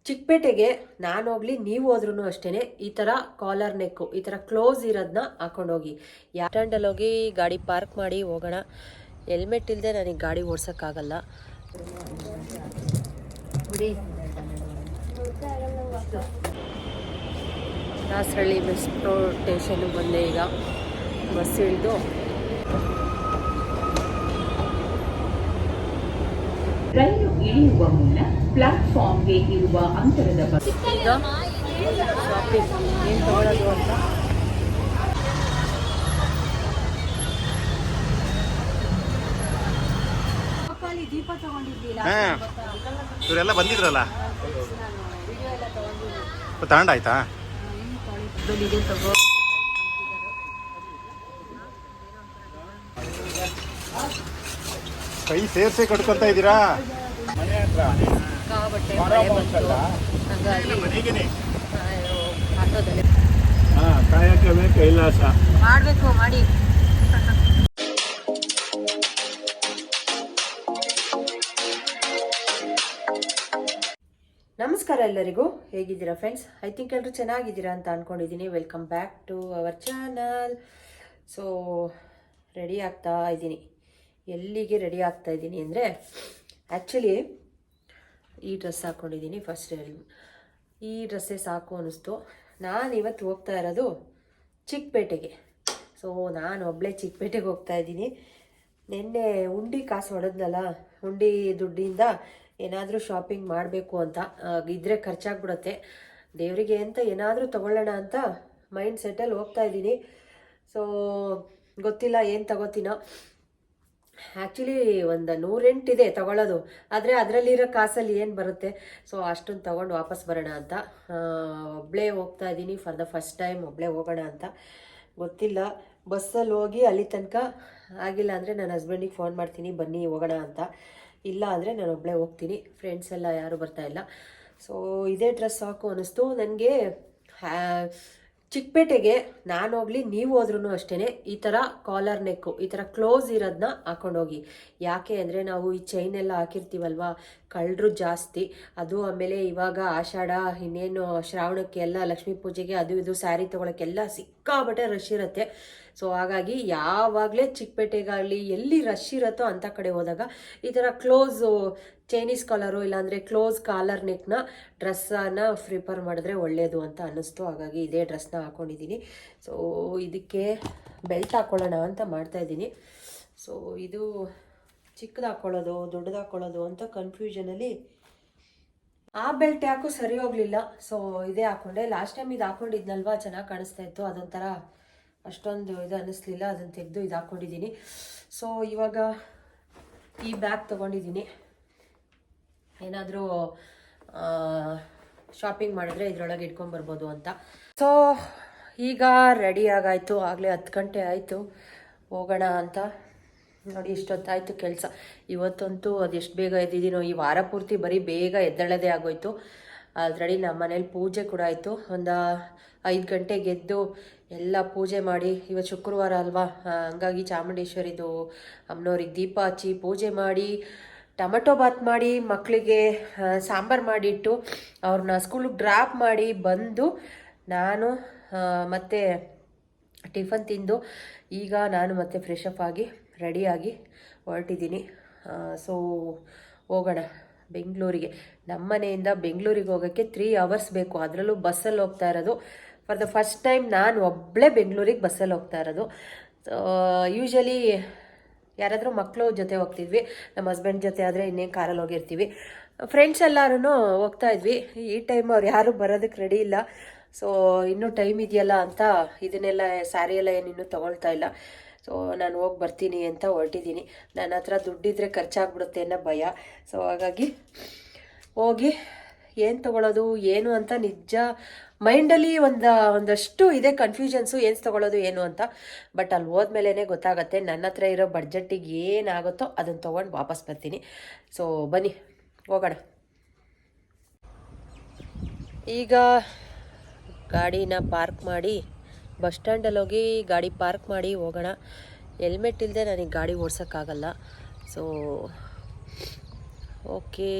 ಚಿಕ್ಕಪೇಟೆಗೆ ನಾನು ಹೋಗ್ಲಿ ನೀವು ಹೋದ್ರೂ ಅಷ್ಟೇನೆ ಈ ತರ ಕಾಲರ್ ನೆಕ್ಕು ಈ ತರ ಕ್ಲೋಸ್ ಇರೋದನ್ನ ಹಾಕೊಂಡೋಗಿ. ಸ್ಟ್ಯಾಂಡಲ್ಲಿ ಹೋಗಿ ಗಾಡಿ ಪಾರ್ಕ್ ಮಾಡಿ ಹೋಗೋಣ. ಹೆಲ್ಮೆಟ್ ಇಲ್ಲದೆ ನನಗೆ ಗಾಡಿ ಓಡ್ಸೋಕ್ಕಾಗಲ್ಲ. ದಾಸರಳ್ಳಿ ಮೆಟ್ರೋ ಸ್ಟೇಷನ್ಗೆ ಬಂದೆ. ಈಗ ಬಸ್ ಇಳಿದು ರೈಲು ಇಳಿಯುವ ಮುನ್ನ ಪ್ಲಾಟ್ಫಾರ್ಮ್ಗೆ ಇರುವ ಅಂತರದ ಈಗ ಶಾಪಿಂಗ್ ಏನು ತಗೊಳ್ಳೋದು ಅಂತ ದೀಪ ತಗೊಂಡಿದ್ದೀರಾ? ಇವರೆಲ್ಲ ಬಂದಿದ್ರಲ್ಲ, ತಗೊಂಡಾಯ್ತಾ? ತಗೋ. ಕೈ ಸೇರ್ಸೆ ಕಟ್ಕೊಂತ ಇದ್ದೀರಾ? ಮನೆ ಹತ್ರ ಸಿಕ್ಕಾಬಟ್ಟೆ ಮಳೆ ಬಂತು. ಹಾಗಾಗಿ ಆಟೋದಲ್ಲಿ ಕಾಯಕವೇ ಕೈಲಾಸ ಮಾಡಬೇಕು ಮಾಡಿ. ನಮಸ್ಕಾರ ಎಲ್ಲರಿಗೂ, ಹೇಗಿದ್ದೀರಾ ಫ್ರೆಂಡ್ಸ್? ಐ ಥಿಂಕ್ ಎಲ್ಲರೂ ಚೆನ್ನಾಗಿದ್ದೀರಾ ಅಂತ ಅಂದ್ಕೊಂಡಿದ್ದೀನಿ. Welcome back to our channel. So ready ಆಗ್ತಾ ಇದ್ದೀನಿ. ಎಲ್ಲಿಗೆ ರೆಡಿ ಆಗ್ತಾ ಇದ್ದೀನಿ ಅಂದರೆ, ಆ್ಯಕ್ಚುಲಿ ಈ ಡ್ರೆಸ್ ಹಾಕ್ಕೊಂಡಿದ್ದೀನಿ. ಫಸ್ಟ್ ಈ ಡ್ರೆಸ್ಸೇ ಸಾಕು ಅನ್ನಿಸ್ತು. ನಾನು ಇವತ್ತು ಹೋಗ್ತಾ ಇರೋದು ಚಿಕ್ಕಪೇಟೆಗೆ. ಸೊ ನಾನು ಒಬ್ಬಳೇ ಚಿಕ್ಕಪೇಟೆಗೆ ಹೋಗ್ತಾ ಇದ್ದೀನಿ. ನಿನ್ನೆ ಉಂಡಿ ಕಾಸು ಹೊಡೆದ್ನಲ್ಲ, ಉಂಡಿ ದುಡ್ಡಿಂದ ಏನಾದರೂ ಶಾಪಿಂಗ್ ಮಾಡಬೇಕು ಅಂತ ಇದ್ದರೆ ಖರ್ಚಾಗ್ಬಿಡುತ್ತೆ. ದೇವರಿಗೆ ಅಂತ ಏನಾದರೂ ತೊಗೊಳ್ಳೋಣ ಅಂತ ಮೈಂಡ್ ಸೆಟ್ಟಲ್ಲಿ ಹೋಗ್ತಾ ಇದ್ದೀನಿ. ಸೊ ಗೊತ್ತಿಲ್ಲ ಏನು ತಗೋತೀನೋ. ಆ್ಯಕ್ಚುಲಿ ಒಂದು 108 ಇದೆ ತಗೊಳ್ಳೋದು, ಆದರೆ ಅದರಲ್ಲಿರೋ ಕಾಸಲ್ಲಿ ಏನು ಬರುತ್ತೆ. ಸೊ ಅಷ್ಟೊಂದು ತೊಗೊಂಡು ವಾಪಸ್ ಬರೋಣ ಅಂತ ಒಬ್ಬಳೇ ಹೋಗ್ತಾ ಇದ್ದೀನಿ. ಫಾರ್ ದ ಫಸ್ಟ್ ಟೈಮ್ ಒಬ್ಬಳೇ ಹೋಗೋಣ ಅಂತ. ಗೊತ್ತಿಲ್ಲ, ಬಸ್ಸಲ್ಲಿ ಹೋಗಿ ಅಲ್ಲಿ ತನಕ ಆಗಿಲ್ಲ ಅಂದರೆ ನನ್ನ ಹಸ್ಬೆಂಡಿಗೆ ಫೋನ್ ಮಾಡ್ತೀನಿ, ಬನ್ನಿ ಹೋಗೋಣ ಅಂತ. ಇಲ್ಲ ಅಂದರೆ ನಾನು ಒಬ್ಬಳೇ ಹೋಗ್ತೀನಿ. ಫ್ರೆಂಡ್ಸ್ ಎಲ್ಲ ಯಾರೂ ಬರ್ತಾಯಿಲ್ಲ. ಸೊ ಇದೇ ಡ್ರೆಸ್ ಸಾಕು ಅನ್ನಿಸ್ತು ನನಗೆ. ಚಿಕ್ಕಪೇಟೆಗೆ ನಾನು ಹೋಗ್ಲಿ ನೀವು ಹೋದ್ರೂ ಅಷ್ಟೇ ಈ ಥರ ಕಾಲರ್ ನೆಕ್ಕು ಈ ಥರ ಕ್ಲೋಸ್ ಇರೋದನ್ನ ಹಾಕೊಂಡೋಗಿ. ಯಾಕೆ ಅಂದರೆ ನಾವು ಈ ಚೈನ್ ಎಲ್ಲ ಹಾಕಿರ್ತೀವಲ್ವ, ಕಳ್ಳರು ಜಾಸ್ತಿ. ಅದು ಆಮೇಲೆ ಇವಾಗ ಆಷಾಢ, ಇನ್ನೇನು ಶ್ರಾವಣಕ್ಕೆ ಎಲ್ಲ ಲಕ್ಷ್ಮೀ ಪೂಜೆಗೆ ಅದು ಇದು ಸ್ಯಾರಿ ತೊಗೊಳಕ್ಕೆಲ್ಲ ಸಿಕ್ಕಾಬಟ್ಟೆ ರಶ್ ಇರುತ್ತೆ. ಸೊ ಹಾಗಾಗಿ ಯಾವಾಗಲೇ ಚಿಕ್ಕಪೇಟೆಗಾಗಲಿ ಎಲ್ಲಿ ರಶ್ ಇರುತ್ತೋ ಅಂಥ ಕಡೆ ಹೋದಾಗ ಈ ಥರ ಕ್ಲೋಸು ಚೈನೀಸ್ ಕಾಲರು ಇಲ್ಲಾಂದರೆ ಕ್ಲೋಸ್ ಕಾಲರ್ ನೆಕ್ನ ಡ್ರೆಸ್ಸನ್ನು ಪ್ರಿಫರ್ ಮಾಡಿದ್ರೆ ಒಳ್ಳೆಯದು ಅಂತ ಅನ್ನಿಸ್ತು. ಹಾಗಾಗಿ ಇದೇ ಡ್ರೆಸ್ನ ಹಾಕ್ಕೊಂಡಿದ್ದೀನಿ. ಸೊ ಇದಕ್ಕೆ ಬೆಲ್ಟ್ ಹಾಕ್ಕೊಳ್ಳೋಣ ಅಂತ ಮಾಡ್ತಾಯಿದ್ದೀನಿ. ಸೊ ಇದು ಚಿಕ್ಕದು ಹಾಕ್ಕೊಳ್ಳೋದು ದೊಡ್ಡದು ಹಾಕ್ಕೊಳ್ಳೋದು ಅಂತ ಕನ್ಫ್ಯೂಷನಲ್ಲಿ ಆ ಬೆಲ್ಟ್ ಯಾಕೋ ಸರಿ ಹೋಗಲಿಲ್ಲ. ಸೊ ಇದೇ ಹಾಕ್ಕೊಂಡೆ. ಲಾಸ್ಟ್ ಟೈಮ್ ಇದು ಹಾಕ್ಕೊಂಡಿದ್ನಲ್ವ, ಚೆನ್ನಾಗಿ ಕಾಣಿಸ್ತಾ ಇತ್ತು. ಅದೊಂಥರ ಅಷ್ಟೊಂದು ಇದು ಅನ್ನಿಸ್ಲಿಲ್ಲ, ಅದನ್ನು ತೆಗೆದು ಇದು ಹಾಕ್ಕೊಂಡಿದ್ದೀನಿ. ಸೊ ಇವಾಗ ಈ ಬ್ಯಾಗ್ ತೊಗೊಂಡಿದ್ದೀನಿ. ಏನಾದರೂ ಶಾಪಿಂಗ್ ಮಾಡಿದ್ರೆ ಇದರೊಳಗೆ ಇಟ್ಕೊಂಬರ್ಬೋದು ಅಂತ. ಸೊ ಈಗ ರೆಡಿ ಆಗಾಯಿತು. ಆಗಲೇ 10 ಗಂಟೆ ಆಯಿತು ಹೋಗೋಣ ಅಂತ. ನೋಡಿ ಇಷ್ಟೊತ್ತಾಯಿತು ಕೆಲಸ. ಇವತ್ತಂತೂ ಅದೆಷ್ಟು ಬೇಗ ಎದ್ದಿದ್ದೀನೋ. ಈ ವಾರ ಪೂರ್ತಿ ಬರೀ ಬೇಗ ಎದ್ದೇಳೋದೇ ಆಗೋಯ್ತು. ಆಲ್ರೆಡಿ ನಮ್ಮ ಮನೇಲಿ ಪೂಜೆ ಕೂಡ ಆಯಿತು. ಒಂದು 5 ಗಂಟೆಗೆ ಎದ್ದು ಎಲ್ಲ ಪೂಜೆ ಮಾಡಿ, ಇವತ್ತು ಶುಕ್ರವಾರ ಅಲ್ವಾ, ಹಂಗಾಗಿ ಚಾಮುಂಡೇಶ್ವರಿದು ಅಮ್ಮನವ್ರಿಗೆ ದೀಪ ಹಚ್ಚಿ ಪೂಜೆ ಮಾಡಿ, ಟೊಮೆಟೊ ಬಾತ್ ಮಾಡಿ, ಮಕ್ಕಳಿಗೆ ಸಾಂಬಾರು ಮಾಡಿಟ್ಟು ಅವ್ರನ್ನ ಸ್ಕೂಲಿಗೆ ಡ್ರಾಪ್ ಮಾಡಿ ಬಂದು ನಾನು ಮತ್ತೆ ಟಿಫನ್ ತಿಂದು ಈಗ ನಾನು ಮತ್ತೆ ಫ್ರೆಶ್ ಅಪ್ ಆಗಿ ರೆಡಿಯಾಗಿ ಹೊರಟಿದ್ದೀನಿ. ಸೊ ಹೋಗೋಣ ಬೆಂಗಳೂರಿಗೆ. ನಮ್ಮ ಮನೆಯಿಂದ ಬೆಂಗಳೂರಿಗೆ ಹೋಗೋಕ್ಕೆ 3 ಅವರ್ಸ್ ಬೇಕು. ಅದರಲ್ಲೂ ಬಸ್ಸಲ್ಲಿ ಹೋಗ್ತಾ ಇರೋದು. ಫಾರ್ ದ ಫಸ್ಟ್ ಟೈಮ್ ನಾನು ಒಬ್ಬಳೇ ಬೆಂಗಳೂರಿಗೆ ಬಸ್ಸಲ್ಲಿ ಹೋಗ್ತಾ ಇರೋದು. ಯೂಶ್ವಲಿ ಯಾರಾದರೂ ಮಕ್ಕಳು ಜೊತೆ ಹೋಗ್ತಿದ್ವಿ, ನಮ್ಮ ಹಸ್ಬೆಂಡ್ ಜೊತೆ ಆದರೆ ಇನ್ನೇನು ಕಾರಲ್ಲಿ ಹೋಗಿರ್ತೀವಿ. ಫ್ರೆಂಡ್ಸ್ ಎಲ್ಲರೂ ಹೋಗ್ತಾ ಇದ್ವಿ. ಈ ಟೈಮ್ ಅವ್ರು ಯಾರೂ ಬರೋದಕ್ಕೆ ರೆಡಿ ಇಲ್ಲ. ಸೊ ಇನ್ನೂ ಟೈಮ್ ಇದೆಯಲ್ಲ ಅಂತ ಇದನ್ನೆಲ್ಲ ಸ್ಯಾರಿ ಎಲ್ಲ ಏನಿನ್ನೂ ತೊಗೊಳ್ತಾ ಇಲ್ಲ. ಸೊ ನಾನು ಹೋಗಿ ಬರ್ತೀನಿ ಅಂತ ಹೊರಟಿದ್ದೀನಿ. ನನ್ನ ಹತ್ರ ದುಡ್ಡಿದ್ರೆ ಖರ್ಚಾಗ್ಬಿಡುತ್ತೆ ಅನ್ನೋ ಭಯ. ಸೊ ಹಾಗಾಗಿ ಹೋಗಿ ಏನು ತೊಗೊಳ್ಳೋದು ಏನು ಅಂತ ನಿಜ ಮೈಂಡಲ್ಲಿ ಒಂದಷ್ಟು ಇದೆ ಕನ್ಫ್ಯೂಷನ್ಸು, ಏನು ತೊಗೊಳ್ಳೋದು ಏನು ಅಂತ. ಬಟ್ ಅಲ್ಲಿ ಹೋದ್ಮೇಲೆ ಗೊತ್ತಾಗುತ್ತೆ. ನನ್ನ ಹತ್ರ ಇರೋ ಬಡ್ಜೆಟ್ಟಿಗೆ ಏನಾಗುತ್ತೋ ಅದನ್ನು ತೊಗೊಂಡು ವಾಪಸ್ ಬರ್ತೀನಿ. ಸೊ ಬನ್ನಿ ಹೋಗೋಣ. ಈಗ ಗಾಡಿನ ಪಾರ್ಕ್ ಮಾಡಿ ಬಸ್ ಸ್ಟ್ಯಾಂಡಲ್ಲಿ ಹೋಗಿ ಗಾಡಿ ಪಾರ್ಕ್ ಮಾಡಿ ಹೋಗೋಣ. ಹೆಲ್ಮೆಟ್ ಇಲ್ಲದೆ ನನಗೆ ಗಾಡಿ ಓಡ್ಸೋಕ್ಕಾಗಲ್ಲ. ಸೊ ಓಕೆ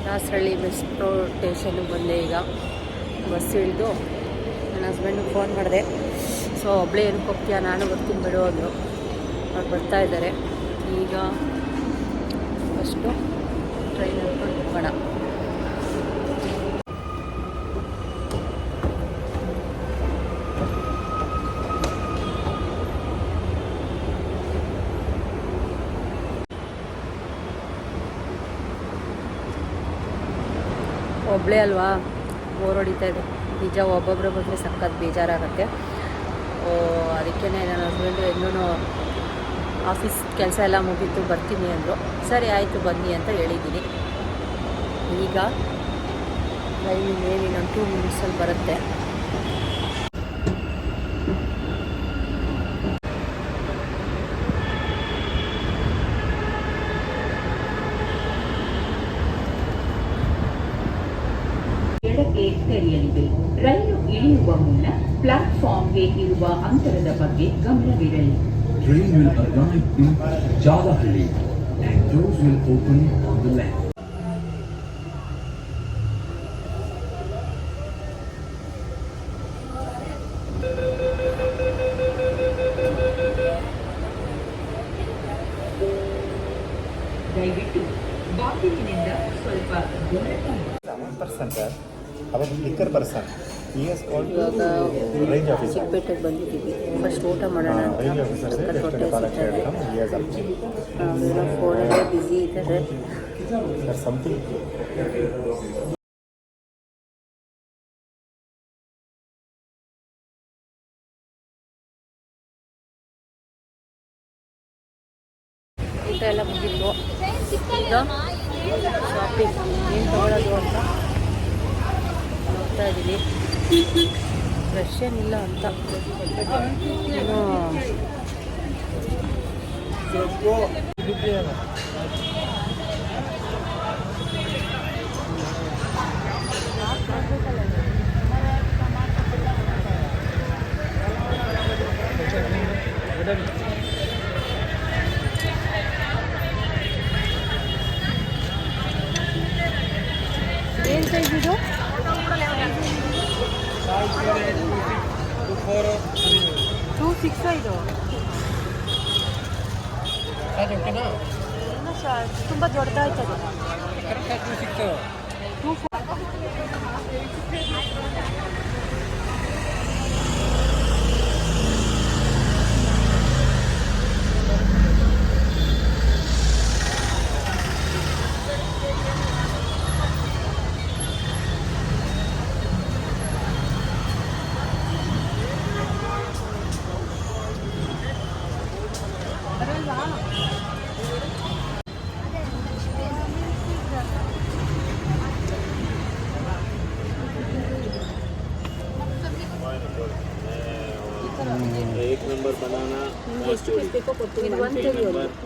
ದಾಸರಳ್ಳಿ ಮೆಟ್ರೋ ಸ್ಟೇಷನ್ಗೆ ಬಂದೆ. ಈಗ ಬಸ್ ಇಳಿದು ನನ್ನ ಹಸ್ಬೆಂಡಿಗೆ ಫೋನ್ ಮಾಡಿದೆ. ಸೊ ಒಬ್ಬಳೇ ಏನಕ್ಕೆ ಹೋಗ್ತೀಯಾ, ನಾನು ಬರ್ತೀನಿ ಬಿಡು ಅಂದರು. ಅವ್ರು ಬರ್ತಾಯಿದ್ದಾರೆ. ಈಗ ಫಸ್ಟು ಟ್ರೈನ್ ಹತ್ಕೊಂಡು ಹೋಗೋಣ. ಒಬ್ಬಳೇ ಅಲ್ವಾ, ಬೋರ್ ಹೊಡಿತಾ ಇದೆ ನಿಜ. ಒಬ್ಬೊಬ್ಬರು ಬಂದರೆ ಸಖತ್ ಬೇಜಾರಾಗುತ್ತೆ. ಅದಕ್ಕೇ ನನ್ನ ಹಸ್ಬೆಂಡು ಇನ್ನೂ ಆಫೀಸ್ ಕೆಲಸ ಎಲ್ಲ ಮುಗೀತು ಬರ್ತೀನಿ ಅಂದರು. ಸರಿ ಆಯಿತು ಬನ್ನಿ ಅಂತ ಹೇಳಿದ್ದೀನಿ. ಈಗ ಟ್ರೈನ್ ಇನ್ನೊಂದು 2 ಮಿನಿಟ್ಸಲ್ಲಿ ಬರುತ್ತೆ. ಎಡಕ್ಕೆ ತೆರೆಯಲಿದೆ. ರೈಲು ಇಳಿಯುವ ಮುನ್ನ ಪ್ಲಾಟ್ಫಾರ್ಮ್ಗೆ ಇರುವ ಅಂತರದ ಬಗ್ಗೆ ಗಮನವಿರಲಿ. Train will arrive in Jalahalli and doors will open on the left. ದಯವಿಟ್ಟು ಬಾಗಿಲಿನಿಂದ ಸ್ವಲ್ಪ ದೂರಕ್ಕೆ ಪರ್ಸನ್ ಸರ್, ಅವಾಗ ಲಿಕ್ಕರ್ ಪರ್ಸನ್. ಇವಾಗ ಚಿಕ್ಕಪೇಟೆಗೆ ಬಂದಿದ್ದೀವಿ. ಫಸ್ಟ್ ಊಟ ಮಾಡೋಣ ಅಂತ. ಹೊಟ್ಟೆ ಸಿಗ್ತಾ ಇದೆ. ಅವೆಲ್ಲ ಫೋನಲ್ಲೇ ಬ್ಯುಸಿ ಇದ್ದಾರೆ. ಊಟ ಎಲ್ಲ ಮುಗಿತು. ಈಗ ಶಾಪಿಂಗ್ ಏನು ತೊಗೊಳ್ಳೋದು ಅಂತ ನೋಡ್ತಾ ಇದ್ದೀನಿ. ಫ್ರೆಶ್ ಏನಿಲ್ಲ ಅಂತ ಏನೋ ಏನು ಸೈಜ್ ಇದು? 2.6 ಇದು ತುಂಬ ದೊಡ್ಡದಾಯ್ತದೆ.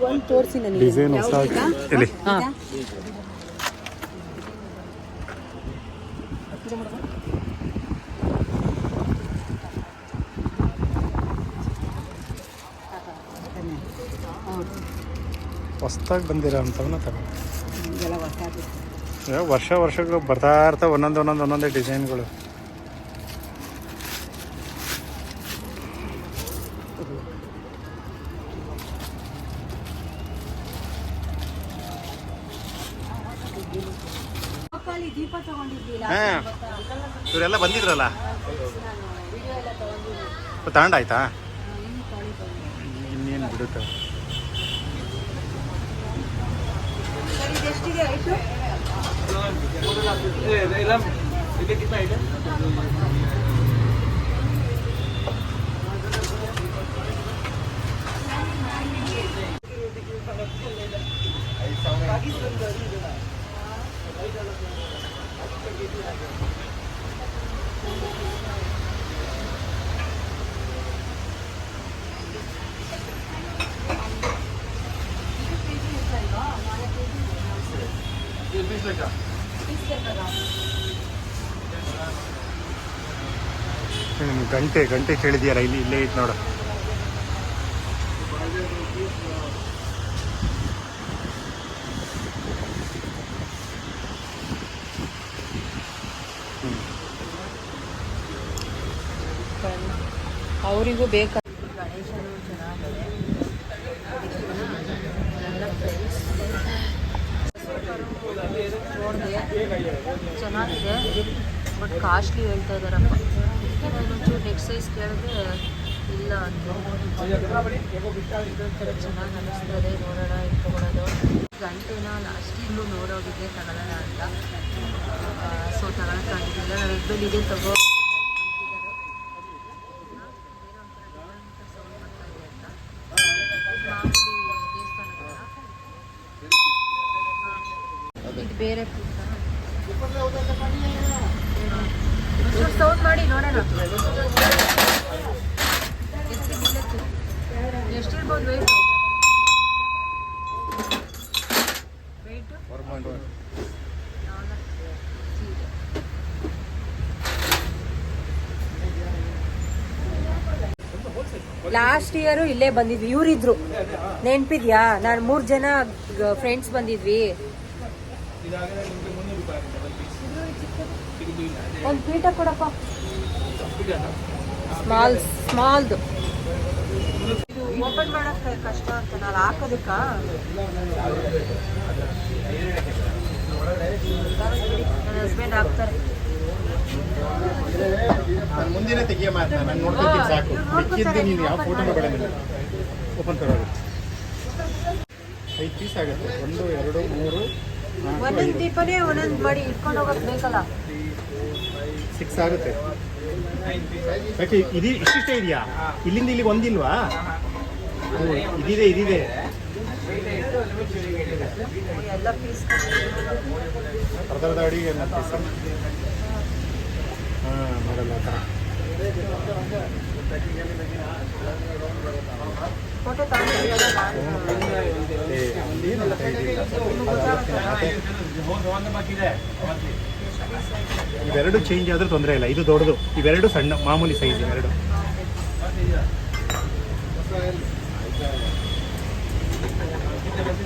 ಒಂದು ತೋರಿಸಿ ನನಗೆ ಡಿಸೈನ್ ಹೊಸ ಇಲ್ಲಿ. ಹಾಂ ಹೊಸ್ದಾಗಿ ಬಂದಿರೋ ಅಂಥವನ್ನ ತಗೊಂಡು ವರ್ಷಗಳು ಬರ್ತಾ ಇರ್ತಾವೆ. ಒಂದೊಂದೇ ಡಿಸೈನ್ಗಳು. ಹಾಂ, ಇವರೆಲ್ಲ ಬಂದಿದ್ರಲ್ಲ, ತಗೊಂಡಾಯ್ತಾ? ಇನ್ನೇನು ಬಿಡುತ್ತೆ. ಗಂಟೆ ಕೇಳಿದ್ಯಾ? ಇಲ್ಲಿ ಇಲ್ಲೇ ಐತೆ ನೋಡು. ಅವರಿಗೂ ಬೇಕು. ಗಣೇಶನು ಚೆನ್ನಾಗಿದೆ. ಎಲ್ಲ ಫ್ರೆಂಡ್ಸ್ ನೋಡಿದೆ, ಚೆನ್ನಾಗಿದೆ, ಬಟ್ ಕಾಸ್ಟ್ಲಿ ಹೇಳ್ತಾ ಇದ್ದಾರಪ್ಪ. ಇನ್ನೊಂಚೂರು ನೆಕ್ಸ್ಟ್ ಸೈಜ್ ಕೇಳಿದ್ರೆ ಇಲ್ಲ ಅಂತ. ಚೆನ್ನಾಗಿ ಅನಿಸ್ತದೆ, ನೋಡೋಣ ಇಟ್ಕೊಳೋದು. ಗಂಟೆನ ಲಾಸ್ಟಿಗೂ ನೋಡೋಗಿದ್ದೆ ತಗೊಳ್ಳೋಣ ಅಂತ, ಸೊ ತಗೊಳಕ್ಕಾಗಿದ್ದಿಲ್ಲ. ನನ್ನ ಹಸ್ಬೆಂಡ್ ಇದೆ ತಗೋ ಇದು ಬೇರೆ ಸೌಂಡ್ ಮಾಡಿ ನೋಡೋಣ ಎಷ್ಟಿರ್ಬೋದು ವೆಯ್ಟು. ಲಾಸ್ಟ್ ಇಯರು ಇಲ್ಲೇ ಬಂದಿದ್ವಿ, ಇವರಿದ್ರು ನೆನ್ಪಿದ್ಯಾ? ನಾನು 3 ಜನ ಫ್ರೆಂಡ್ಸ್ ಬಂದಿದ್ವಿ. ಒಂದು ಪೀಠ ಕೊಡಪ್ಪ, ಸ್ಮಾಲ್ದು. ಇದು ಓಪನ್ ಮಾಡಕ್ಕೆ ಕಷ್ಟ ಅಂತ ನಾನು ಹಾಕೋದಕ್ಕ. ನನ್ನ ಹಸ್ಬೆಂಡ್ ಹಾಕ್ತಾರೆ. ಮುಂದಿನ ತೆಗಿಯ ನಾನು ನೋಡ್ತೀನಿ ಸಾಕು. ನೀನು ಯಾವ ಫೋಟೋ ಬೇಡ, ಓಪನ್ ತರೋದು. 5 ಪೀಸ್ ಆಗುತ್ತೆ. 1 2 3 ಒಂದೊಂದು ದೀಪನೇ ಒಂದೊಂದು ಮಾಡಿ ಇಟ್ಕೊಂಡು ಹೋಗೋದು ಬೇಕಲ್ಲ. 6 ಆಗುತ್ತೆ. ಯಾಕೆ ಇದು ಇಷ್ಟಿಷ್ಟೇ ಇದೆಯಾ? ಇಲ್ಲಿಂದ ಇಲ್ಲಿಗೆ ಒಂದಿಲ್ವಾ? ಇದಿದೆ ಎಲ್ಲ ಪೀಸ್ ಅರ್ಧದ ಅಡಿಗೆ ಪೀಸ್. ಹಾಂ, ಮಾಡಲ್ಲ ಆ ಥರ. ಫೋಟೋ ತಗೊಂಡಿದ್ದೀರಲ್ಲ ನಾನು. ಇವೆರಡು ಚೇಂಜ್ ಆದರೂ ತೊಂದರೆ ಇಲ್ಲ. ಇದು ದೊಡ್ಡದು, ಇವೆರಡು ಸಣ್ಣ ಮಾಮೂಲಿ ಸೈಜ್ ಇವೆರಡು.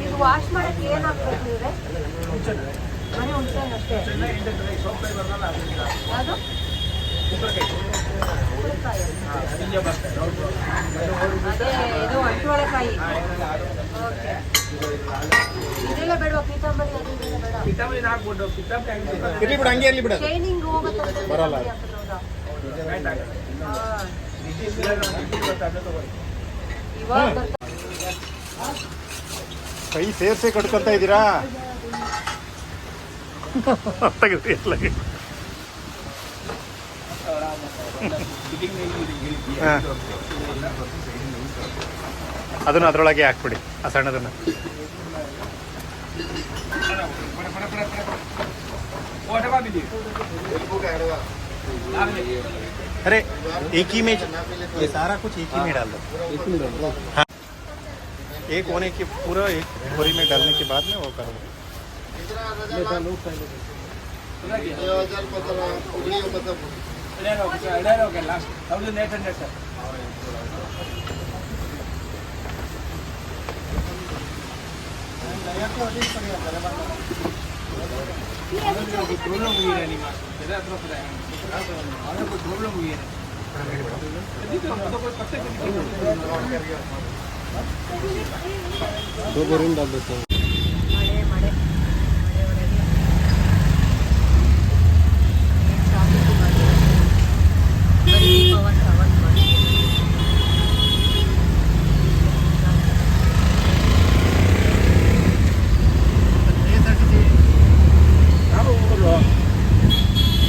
ಇದು ವಾಶ್ ಮಾಡಕ್ಕೆ ಏನು ಹಾಕ್ಬೇಕು ಇವ್ರೆ? ಮನೆ ಹುಣಸೆ ಅಷ್ಟೇ. ಯಾವುದು? ಕುಂಬಳಕಾಯಿ. ಅದೇ ಇದು ಅಂಟುವಳೆಕಾಯಿ. ಓಕೆ. ಇದೆಲ್ಲ ಬೇಡವಾ? ಪೀತಾಂಬರಿ ಅದು ಇದೆಲ್ಲ ಬೇಡ. ಇರ್ಲಿ ಬಿಡು, ಹಂಗೆ ಇರ್ಲಿ ಬಿಡು. ಶೈನಿಂಗ್ ಹೋಗುತ್ತೆ ಬರಲ್ಲ. ಇವಾಗ ಕೈ ಸೇರ್ಸೇ ಕಟ್ಕೊಂತ ಇದ್ದೀರಾ? ಅದನ್ನು ಅದರೊಳಗೆ ಹಾಕ್ಬಿಡಿ, ಆ ಸಣ್ಣದನ್ನು. अरे एक ही में ये सारा कुछ एक ही में डाल दो. हाँ, एक होने के पूरा एक बोरी में डालने के बाद में वो करो. प्रॉब्लम हुई है नहीं प्रॉब्लम हुई है दो बोरिंग डाल देते हैं. ಮಳೆ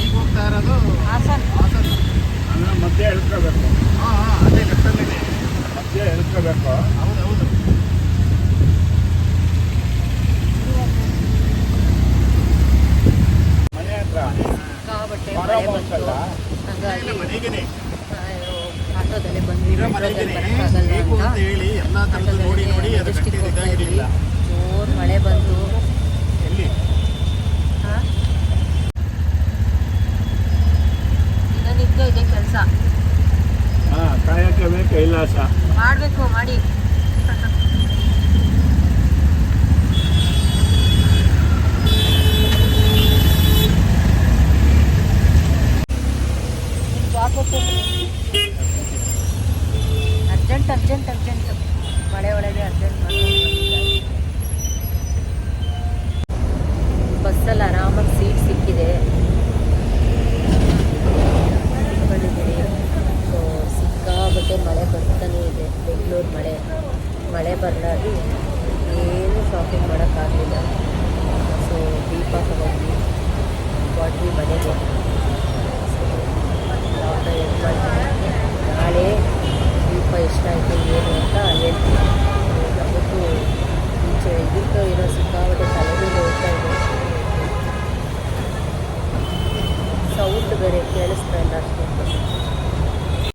ಈಗ ಹೋಗ್ತಾ ಇರೋದು ಹಾಸನ್. ಮಧ್ಯೆ ಎಳ್ಕೋಬೇಕು. ಅದೇ ಲೆಕ್ಕಲ್ಲೇ ಮಧ್ಯೆ ಎಳ್ಕೋಬೇಕು. ಹೌದು. ಮನೆ ಹತ್ರ ಸಿಕ್ಕಾಪಟ್ಟೆ ಮಳೆ ಬಂತು. ಹಾಗಾಗಿ ಮನೆಗೇನೆ ಆಟೋದಲ್ಲೇ ಬಂದ್ವಿ. ಮೆಟ್ರೋದಲ್ಲಿ ಬೇಕು ಬರೋಕ್ಕಾಗಲ್ಲ ಅಂತ ಹೇಳಿ ಎಲ್ಲ ಥರದ್ದು ನೋಡಿ ಅದು ಮೆಜೆಸ್ಟಿಕ್ ಹೋಗ್ತಾ ಇದ್ವಿ. ಇದಾಗಿರಲಿಲ್ಲ. ಜೋರು ಮಳೆ ಬಂತು. ಎಲ್ಲಿ ಹಾಂ, ಇನ್ನೊಂದಿದ್ದೇ ಇದೆ ಕೆಲಸ ಕಾಯಕವೇ ಕೈಲಾಸ. ಮಾಡಬೇಕು, ಮಾಡಿ. ಬೇರೆ ಕೇಳಿಸ್ತಾ ಇಲ್ಲ ಅಷ್ಟೊಂದು.